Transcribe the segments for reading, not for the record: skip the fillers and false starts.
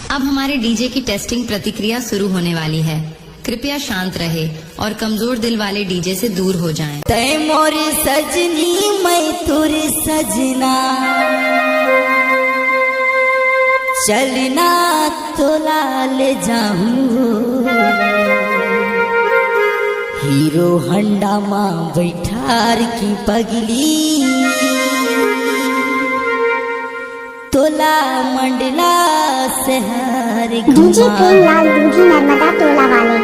अब हमारे डीजे की टेस्टिंग प्रतिक्रिया शुरू होने वाली है। कृपया शांत रहे और कमजोर दिल वाले डीजे से दूर हो जाएं। तै मोरी सजनी मैं तुरी सजना, चलना तो लाल जाऊं, हीरो हंडा माँ बैठार की पगली, तोला मंडला शहर डीजे प्रेमलाल दूधी नर्मदा टोला वाले।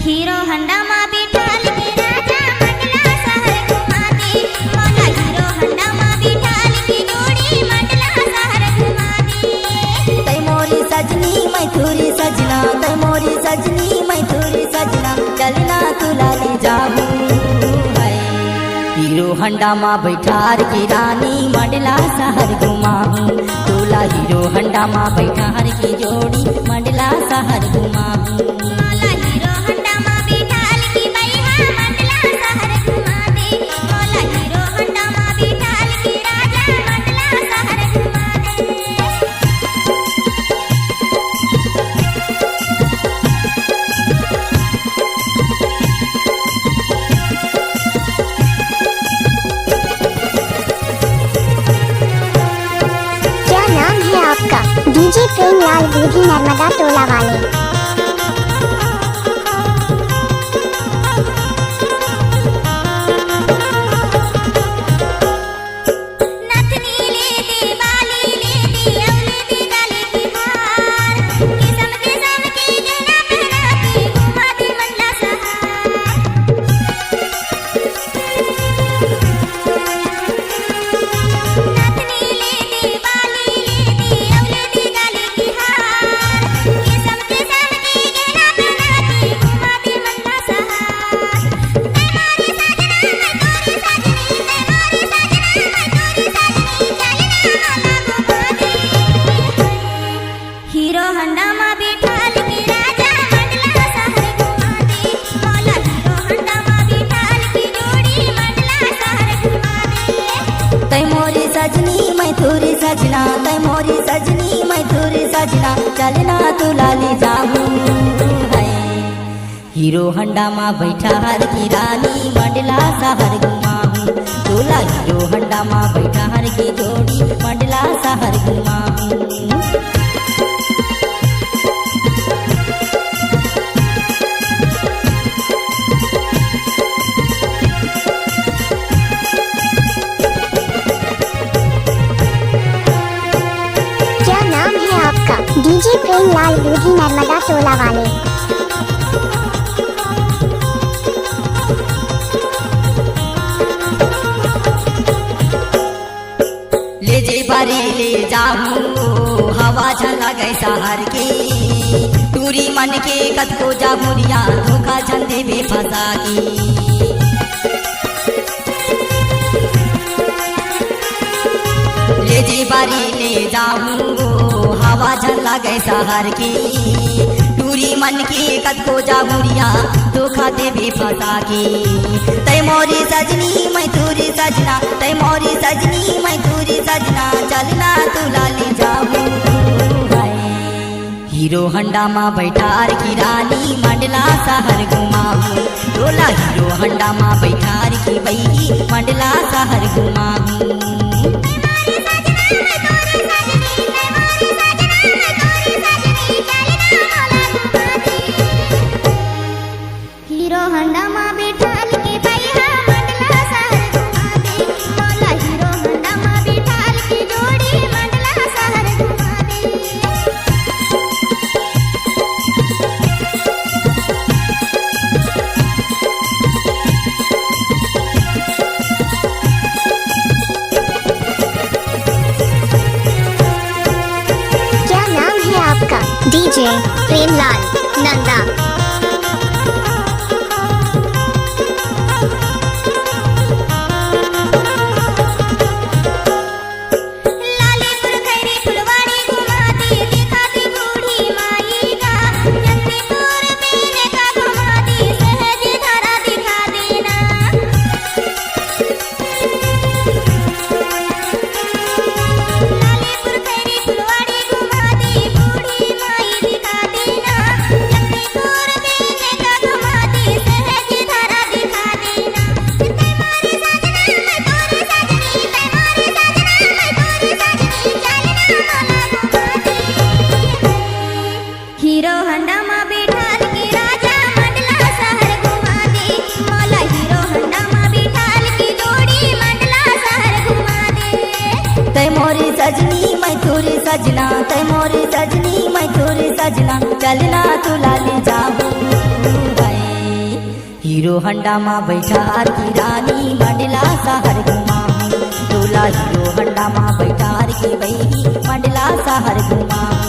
हीरो हंडा माँ बिठाल के राजा मंडला शहर घुमा दे, मौला हीरो हंडा माँ बिठाल की जोड़ी मंडला शहर घुमा दे। तै मोरी सजनी मैं तुरी सजना, तै मोरी सजनी मैं तुरी सजना, चलना तू लाली जाऊं है। हीरो हंडा माँ बैठार की रानी मंडला शहर घुमाऊं, तोला हीरो हंडा माँ बैठार की जोड़ी मंडला शहर घुमाऊं। मौला हीरो हंडा माँ बिठाल की बैहा मंडला शहर घुमा दे, मौला हीरो हंडा माँ बिठाल की राजा मंडला शहर घुमा दे। क्या नाम है आपका? डीजे प्रेमलाल दूधी नर्मदा टोला वाले। नथनी ले दे बाली ले दे अवले दे गले की हार, किस्म किस्म की गहना पहना के घुमा दे मंडला शहर। नथनी ले दे बाली ले दे अवले दे गले की हार, किस्म किस्म की गहना पहना के घुमा दे मंडला शहर। तैमारी सजना मैं तोरी सजनी, तैमारी सजना मैं तोरी सजनी, चलना मौला घुमा दे। हीरो हंडा माँ बिठाल के राजा मंडला शहर घुमा दे, मौला हीरो हंडा माँ बिठाल की जोड़ी मंडला शहर घुमा दे। तै मोरी सजनी मैं तुरी सजना, तै मोरी सजनी मैं तुरी सजना, चलना तू लाली जाऊं है। हीरो हंडा माँ बैठार की रानी मंडला शहर घुमाऊं, तोला हीरो हंडा माँ बैठार की जोड़ी मंडला शहर घुमाऊं। क्या नाम है आपका? डीजे प्रेमलाल दूधी नर्मदा टोला वाले। ले जे बारी ले जाऊं हवा झला गए शहर के, टूरी मन के कद को जामुरिया धोखा झंडे में फंसा की। ले जे बारी ले जाऊं हवा झला गए शहर के, टूरी मन के कद को जामुरिया धोखा दे भी फंसा की। तै मोरी सजनी मैं तुरी सजना, तै मोरी सजनी मैं तुरी सजना, चलना तू लाली जाऊं है। हीरो हंडा माँ बैठार की रानी मंडला शहर घुमाऊं, तोला हीरो हंडा माँ बैठार की बई मंडला शहर घुमाऊं। हीरो हंडा माँ बिठाल के बैहा मंडला शहर घुमा दे, मौला हीरो हंडा माँ बिठाल की जोड़ी मंडला शहर घुमा दे। क्या नाम है आपका? डीजे प्रेमलाल नंदा। लालीपुर खैरी फुलवाड़ी घुमा दे, दिखा दे बूढ़ी माई का, जगदीपुर मेले का घुमा दे, सहज धारा दिखा देना। सजना तय मोर सजनी मैं तोर सजना चलना तू लाली जाऊं हीरो हंडा माँ बैठा की रानी मंडला शहर घुमाऊं तोला हीरो हंडा माँ बैठा की बही मंडला शहर घुमाऊं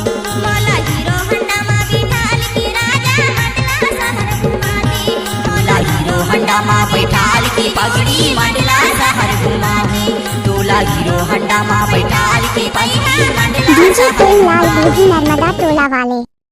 मोला हीरो हंडा मा बिठाल की राजा मंडला शहर घुमाते तोला हीरो हंडा माँ बैठाल की पगड़ी मंडला शहर घुमाऊं तोला हीरो हंडा माँ बैठाल की पगड़ी मंडला डीजे प्रेमलाल बूढ़ी नर्मदा टोला वाले।